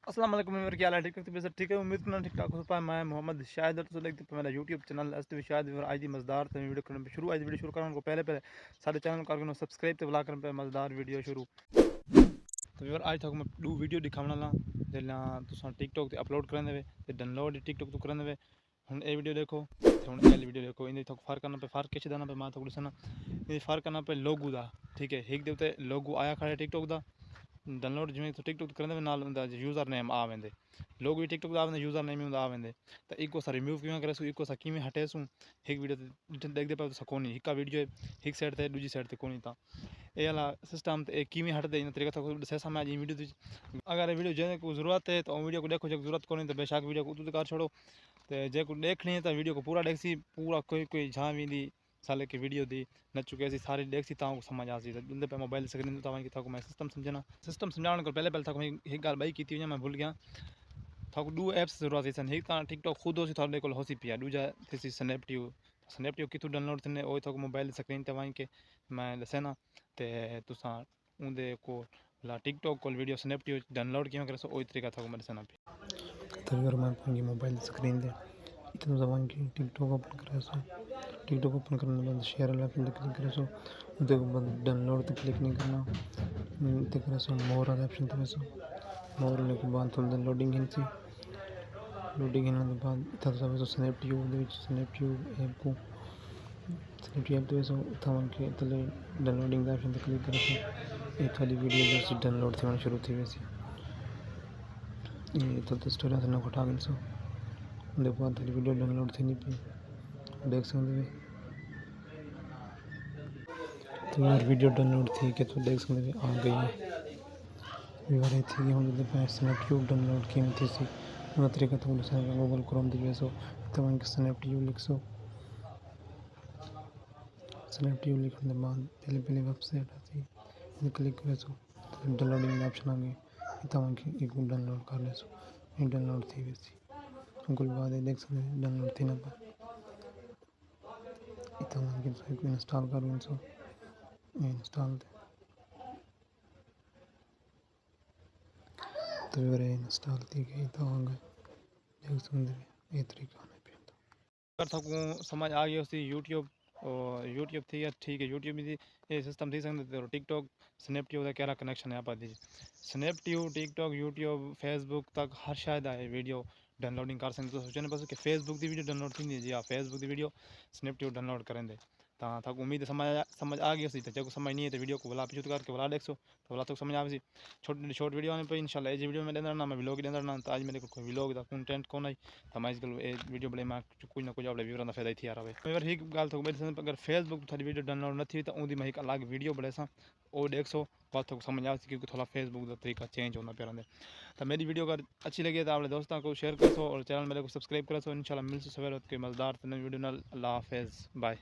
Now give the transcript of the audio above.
अस्सलाम वालेकुम मेरे क्या हाल है ठीक ठाक तो ठीक है उम्मीद करना ठीक ठाक हो पाए मैं मोहम्मद शाहिद और तो देखते पे मेरा यूट्यूब चैनल असद शाहिद और आज मज़ेदार तो वीडियो करने पे शुरू आज वीडियो शुरू करने को पहले सारे चैनल कर सब्सक्राइब तो बुला कर पे मज़ेदार वीडियो शुरू तो यार आज तक मैं दो वीडियो दिखाने ला जेला तुसा टिकटॉक ते अपलोड करने वे ते डाउनलोड टिकटॉक तो करने वे हुन ए वीडियो देखो हुन ए वीडियो देखो इन तक फर्क करना पे फर्क कैसे दाना पे मैं तो दसना ये फर्क करना पे लोगो दा ठीक है एक दे लोगो आया खड़ा टिकटॉक दा डाउनलोड जिमें तो टिकटॉक करने नाल यूज़र नेम आ वेंदे लोग भी टिकटॉक आ वेंदे यूज़र नेम भी आ वेंदे तो इको सा रिमूव किवें करे सो इको सा किवें हटे सू एक वीडियो देखते पे तो कोनी हिका वीडियो एक साइड ते दूजी साइड ते कोनी ता ए वाला सिस्टम ते किवें हटदे इन तरीका तो दसे समय जी वीडियो अगर ये वीडियो जेने को जरूरत है तो वीडियो को देखो जो जरूरत कोनी तो बेशक वीडियो को उतु कर छोड़ो तो जे को देखनी है तो वीडियो को पूरा देखसी पूरा कोई कोई झावी दी साले की वीडियो दी न चुके ऐसी सारी देखसी ताऊ समझ आ सी जल्दी पे मोबाइल स्क्रीन तो की था मैं सिस्टम समझाने को पहले पहले था एक गाल बई की थी मैं भूल गया था दो एप्स जरूरत है एक ता टिकटॉक खुद हो सी थारे को होसी पिया दूजा थी स्नैपडियो कितु डाउनलोड थने ओ था मोबाइल स्क्रीन ते वहीं के मैं दसेना ते तुसा उंदे को ला टिकटॉक को वीडियो स्नैपडियो डाउनलोड किया करे सो ओई तरीका था मैं दसेना तो अगर मैं अपनी मोबाइल स्क्रीन दे इतना ज़मान की टिकटॉक ओपन करे सो टिकटॉक ओपन करने के बाद शेयर वाला ऑप्शन क्लिक करे सो उसके बाद डाउनलोड तो क्लिक नहीं करना ते करे सो मोर वाला ऑप्शन ते सो मोर लेने के बाद थोड़ा लोडिंग हिंसी लोडिंग हिंने के बाद इतना सब सो स्नैपट्यूब ऐप को स्नैपट्यूब ऐप ते सो तवन के तले डाउनलोडिंग का ऑप्शन ते क्लिक करे सो एक खाली वीडियो जैसे डाउनलोड थी शुरू थी वैसे ये तो स्टोरी से ना उठा गई सो देखो बाद वीडियो डाउनलोड थी नहीं पी देख सकते तो यार वीडियो डाउनलोड थी के तो देख सकते आ गई है यार थी हम पे स्नैपट्यूब डाउनलोड की थी सी उन तरीका तो गूगल क्रोम दी सो तो स्नैपट्यूब लिख सो स्नैपट्यूब लिखने के बाद पहले पहले वेबसाइट आती क्लिक करे सो डाउनलोडिंग ऑप्शन आ गए तवन की एक डाउनलोड कर ले सो डाउनलोड थी वैसी गूगल बाद देख सकते डाउनलोड थी ना इतना इंस्टॉल कर सो इंस्टॉल तो इंस्टॉल थी गई तो होंगे देख सकते ये तरीका होना पे अगर थकूँ समझ आ गई उसी यूट्यूब और यूट्यूब थी ठीक है यूट्यूब भी ये सिस्टम थी सकते तो टिकटॉक स्नैपट्यूब का क्या कनेक्शन है आप दीजिए स्नैपट्यूब टिकटॉक यूट्यूब फेसबुक तक हर शायद आए वीडियो डाउनलोडिंग कर सकते तो सोचने बस कि फेसबुक की वीडियो डाउनलोड थी जी हाँ फेसबुक की वीडियो स्नैपट्यूब डाउनलोड करेंगे तो उम्मीद समझ आ गई तो जो समझ नहीं है तो वीडियो को बुला पीछू करके बुला देखो तो बुला तक समझ आ शॉर्ट वीडियो आने पर इंशाल्लाह ये वीडियो में देना मैं व्लॉग देना ना तो आज मेरे को कोई व्लॉग का कंटेंट कौन आई तो मैं इसके वीडियो बड़े मैं कुछ ना कुछ अपने विवरण का फायदा थी यार अगर एक गाल तो मेरे अगर फेसबुक थारी वीडियो डाउनलोड न थी तो उनकी मैं एक अलग वीडियो बड़े सा वो देख सो बात तो समझ आ क्योंकि थोड़ा फेसबुक का तरीका चेंज होना पे तो मेरी वीडियो अगर अच्छी लगी तो अपने दोस्तों को शेयर कर सो और चैनल मेरे को सब्सक्राइब कर सो इंशाल्लाह मिल सवेर के मज़ेदार वीडियो ना अल्लाह हाफिज़ बाय।